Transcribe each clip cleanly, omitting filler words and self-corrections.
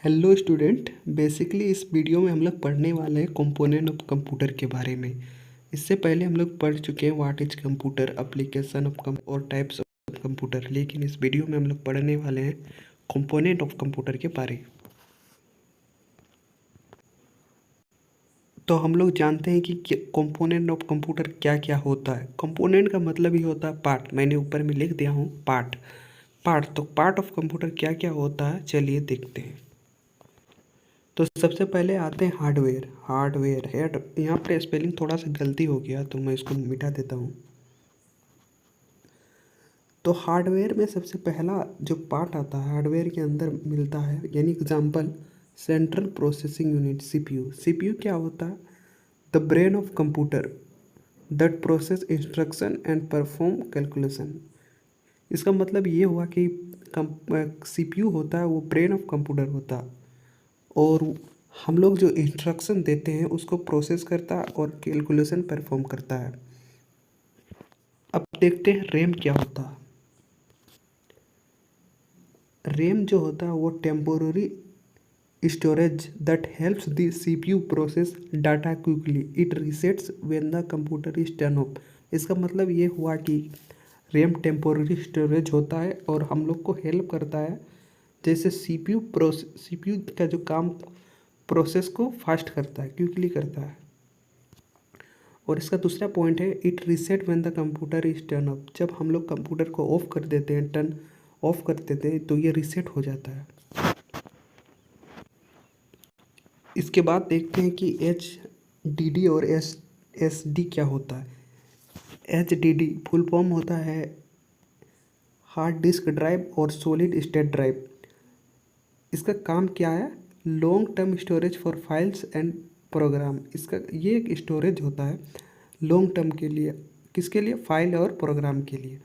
Hello student. Basically इस video में हम लोग पढ़ने वाले हैं कंपोनेंट ऑफ कंप्यूटर के बारे में। इससे पहले हम लोग पढ़ चुके हैं what is computer, application of और टाइप्स ऑफ कंप्यूटर, लेकिन इस वीडियो में हम लोग पढ़ने वाले हैं कंपोनेंट ऑफ कंप्यूटर के बारे में। तो हम लोग जानते हैं कि कंपोनेंट ऑफ कंप्यूटर क्या क्या होता है। कंपोनेंट का मतलब ही होता है पार्ट। मैंने ऊपर में लिख दिया हूँ पार्ट। तो पार्ट ऑफ कंप्यूटर क्या क्या होता है, चलिए देखते हैं। तो सबसे पहले आते हैं हार्डवेयर है। यहाँ पर स्पेलिंग थोड़ा सा गलती हो गया तो मैं इसको मिटा देता हूँ। तो हार्डवेयर में सबसे पहला जो पार्ट आता है हार्डवेयर के अंदर मिलता है, यानी example central processing unit CPU. CPU क्या होता है? The brain of computer that process instruction and perform calculation. इसका मतलब ये हुआ कि सीपीयू होता है वो ब्रेन ऑफ कंप्यूटर होता है और हम लोग जो इंस्ट्रक्शन देते हैं उसको प्रोसेस करता है और कैलकुलेशन परफॉर्म करता है। अब देखते हैं रैम क्या होता है। रैम जो होता है वो temporary storage that helps the CPU process data quickly. It resets when the computer is turn off. इसका मतलब ये हुआ कि रैम टेम्पोररी स्टोरेज होता है और हम लोग को हेल्प करता है, जैसे सीपीयू का जो काम प्रोसेस को फास्ट करता है, क्विकली करता है। और इसका दूसरा पॉइंट है it reset when the computer is turn of. जब हम लोग कंप्यूटर को ऑफ कर देते हैं, टर्न ऑफ कर देते हैं, तो ये रीसेट हो जाता है। इसके बाद देखते हैं कि एच डी डी और एस डी क्या होता है। H D D full form होता है हार्ड डिस्क ड्राइव और सॉलिड स्टेट ड्राइव। इसका काम क्या है? Long term storage for files and program. इसका ये एक स्टोरेज होता है लॉन्ग टर्म के लिए। किसके लिए? फाइल और प्रोग्राम के लिए।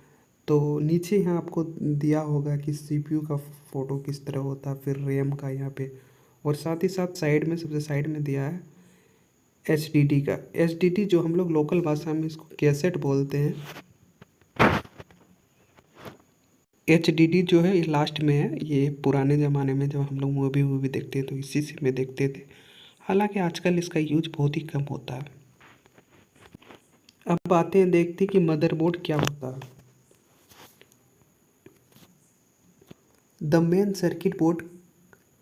तो नीचे यहाँ आपको दिया होगा कि सीपीयू का फ़ोटो किस तरह होता है, फिर रैम का यहाँ पे, और साथ ही साथ साइड में सबसे साइड में दिया है एचडीडी का। एचडीडी जो हम लोग लोकल भाषा में इसको कैसेट बोलते हैं। एचडीडी जो है ये लास्ट में है। ये पुराने ज़माने में जब हम लोग मूवी देखते तो इसी से में देखते थे। हालांकि आजकल इसका यूज बहुत ही कम होता है। अब आते हैं देखते हैं कि मदरबोर्ड क्या होता है। The main circuit board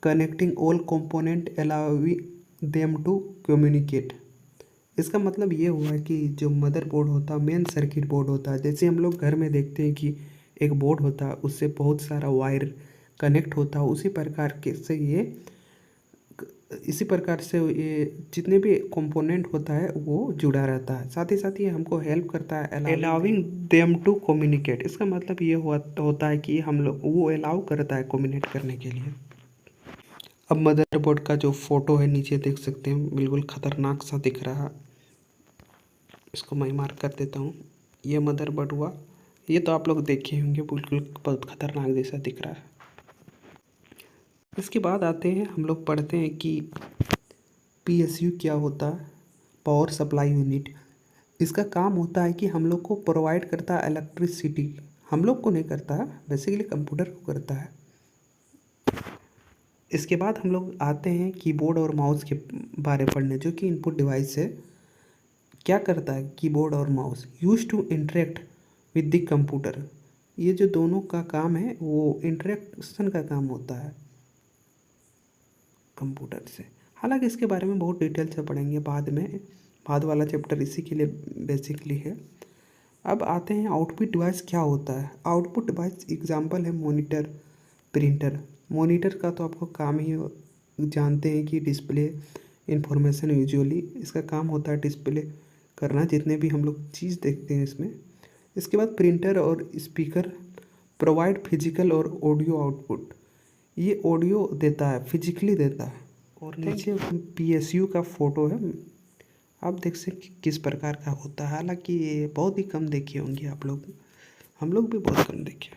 connecting all component allowing them to communicate. इसका मतलब ये हुआ कि जो मदरबोर्ड होता है मेन सर्किट बोर्ड होता है। जैसे हम लोग घर में देखते हैं कि एक बोर्ड होता है, उससे बहुत सारा वायर कनेक्ट होता है, इसी प्रकार से ये जितने भी कंपोनेंट होता है वो जुड़ा रहता है। साथ ही साथ ये हमको हेल्प करता है अलाउिंग देम टू कम्युनिकेट। इसका मतलब ये होता है कि हम लोग वो अलाउ करता है कम्युनिकेट करने के लिए। अब मदरबोर्ड का जो फोटो है नीचे देख सकते हैं, बिल्कुल खतरनाक सा दिख रहा है। इसको मैं मार्क कर देता हूँ। ये मदरबोर्ड हुआ। ये तो आप लोग देखे होंगे, बिल्कुल बहुत खतरनाक जैसा दिख रहा है। इसके बाद आते हैं हम लोग पढ़ते हैं कि पीएसयू क्या होता है। Power supply unit. इसका काम होता है कि हम लोग को प्रोवाइड करता है इलेक्ट्रिसिटी। हम लोग को नहीं करता है, बेसिकली कंप्यूटर को करता है। इसके बाद हम लोग आते हैं कीबोर्ड और माउस के बारे पढ़ने, जो कि इनपुट डिवाइस है। क्या करता है कीबोर्ड और mouse? Use to interact with the computer. ये जो दोनों का काम है वो इंटरेक्शन का काम होता है कंप्यूटर से। हालांकि इसके बारे में बहुत डिटेल से पढ़ेंगे बाद में। बाद वाला चैप्टर इसी के लिए बेसिकली है। अब आते हैं आउटपुट डिवाइस क्या होता है। आउटपुट डिवाइस एग्जांपल है मॉनिटर, प्रिंटर। मॉनिटर का तो आपको काम ही जानते हैं कि डिस्प्ले इंफॉर्मेशन विजुअली। इसका काम होता है डिस्प्ले करना जितने भी हम लोग चीज़ देखते हैं इसमें। इसके बाद प्रिंटर और स्पीकर प्रोवाइड फिजिकल और ऑडियो आउटपुट। ये ऑडियो देता है, फिजिकली देता है। और नीचे पीएसयू का फोटो है, आप देख सकते किस प्रकार का होता है। हालांकि ये बहुत ही कम देखे होंगे आप लोग, हम लोग भी बहुत कम देखे।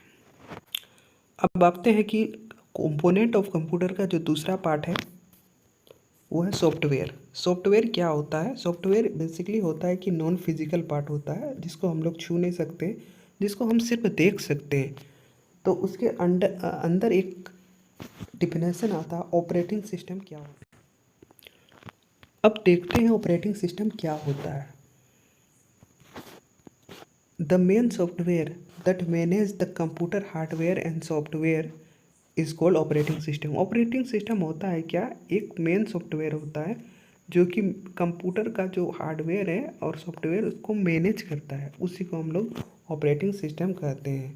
अब आते हैं कि कंपोनेंट ऑफ कंप्यूटर का जो दूसरा पार्ट है वो है सॉफ्टवेयर। सॉफ्टवेयर क्या होता है? सॉफ्टवेयर बेसिकली होता है कि नॉन फिजिकल पार्ट होता है जिसको हम लोग छू नहीं सकते, जिसको हम सिर्फ देख सकते हैं। तो उसके अंदर एक डिफिनेशन आता है ऑपरेटिंग सिस्टम क्या होता है। अब देखते हैं ऑपरेटिंग सिस्टम क्या होता है। The main software that manage the computer hardware and software is called operating system. Operating system होता है क्या, एक मेन सॉफ्टवेयर होता है जो कि कंप्यूटर का जो हार्डवेयर है और सॉफ्टवेयर उसको मैनेज करता है, उसी को हम लोग ऑपरेटिंग सिस्टम कहते हैं।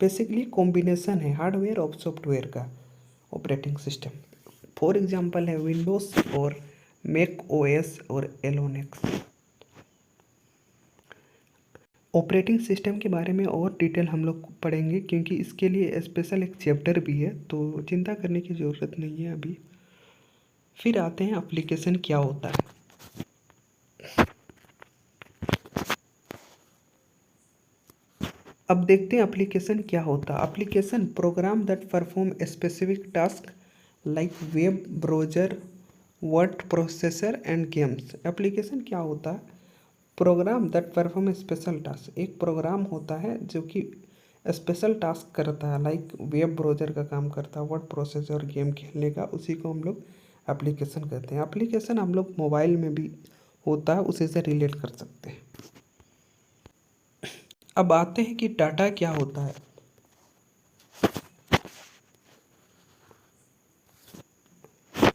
बेसिकली कॉम्बिनेशन है हार्डवेयर और सॉफ्टवेयर का ऑपरेटिंग सिस्टम। फॉर एग्जांपल है विंडोज़ और मैक ओएस और एलोनेक्स। ऑपरेटिंग सिस्टम के बारे में और डिटेल हम लोग पढ़ेंगे क्योंकि इसके लिए स्पेशल एक चैप्टर भी है, तो चिंता करने की ज़रूरत नहीं है अभी। फिर आते हैं एप्लीकेशन क्या होता है। अब देखते हैं एप्लीकेशन क्या होता है। Application program that perform specific task like web browser, word processor and games. Application क्या होता है, program that perform special task. एक प्रोग्राम होता है जो कि स्पेशल टास्क करता है, लाइक वेब ब्राउज़र का काम करता है, वर्ड प्रोसेसर और गेम खेलने का, उसी को हम लोग एप्लीकेशन कहते हैं। एप्लीकेशन हम लोग मोबाइल में भी होता है, उसी से रिलेट कर सकते हैं। अब आते हैं कि डाटा क्या होता है।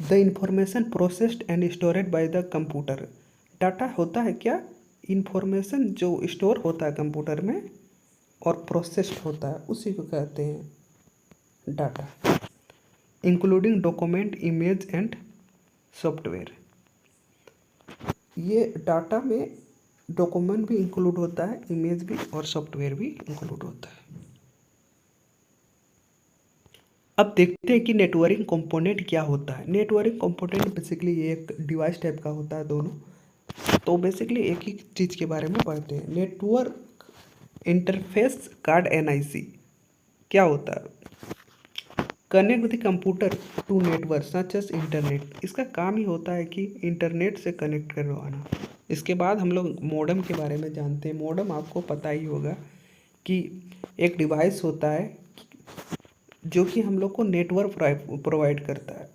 The information processed and storeyed by the computer. Data होता है क्या, इंफॉर्मेशन जो स्टोर होता है कंप्यूटर में और प्रोसेस्ड होता है, उसी को कहते हैं data, including document, image and software. ये डाटा में डॉक्यूमेंट भी इंक्लूड होता है, इमेज भी और सॉफ्टवेयर भी इंक्लूड होता है। अब देखते हैं कि नेटवर्किंग कंपोनेंट क्या होता है। नेटवर्किंग कंपोनेंट बेसिकली एक डिवाइस टाइप का होता है दोनों, तो बेसिकली एक ही चीज़ के बारे में पढ़ते हैं। नेटवर्क इंटरफेस कार्ड NIC क्या होता है, connect the computer to network such as internet. इसका काम ही होता है कि इंटरनेट से कनेक्ट करवाना। इसके बाद हम लोग मॉडेम के बारे में जानते हैं। मॉडेम आपको पता ही होगा कि एक डिवाइस होता है जो कि हम लोग को नेटवर्क प्रोवाइड करता है।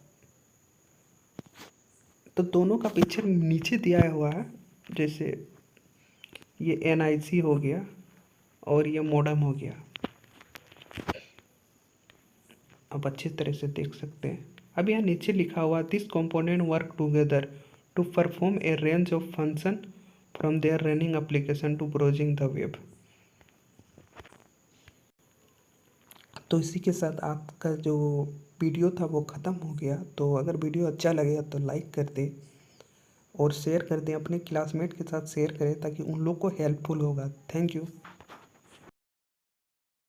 तो दोनों का पिक्चर नीचे दिया हुआ है, जैसे ये NIC हो गया और ये मॉडेम हो गया, आप अच्छी तरह से देख सकते हैं। अब यहाँ नीचे लिखा हुआ this component work together to perform a range of function from there running application to browsing the web. तो इसी के साथ आपका जो वीडियो था वो ख़त्म हो गया। तो अगर वीडियो अच्छा लगेगा तो लाइक कर दें और शेयर कर दें, अपने क्लासमेट के साथ शेयर करें ताकि उन लोग को हेल्पफुल होगा। Thank you.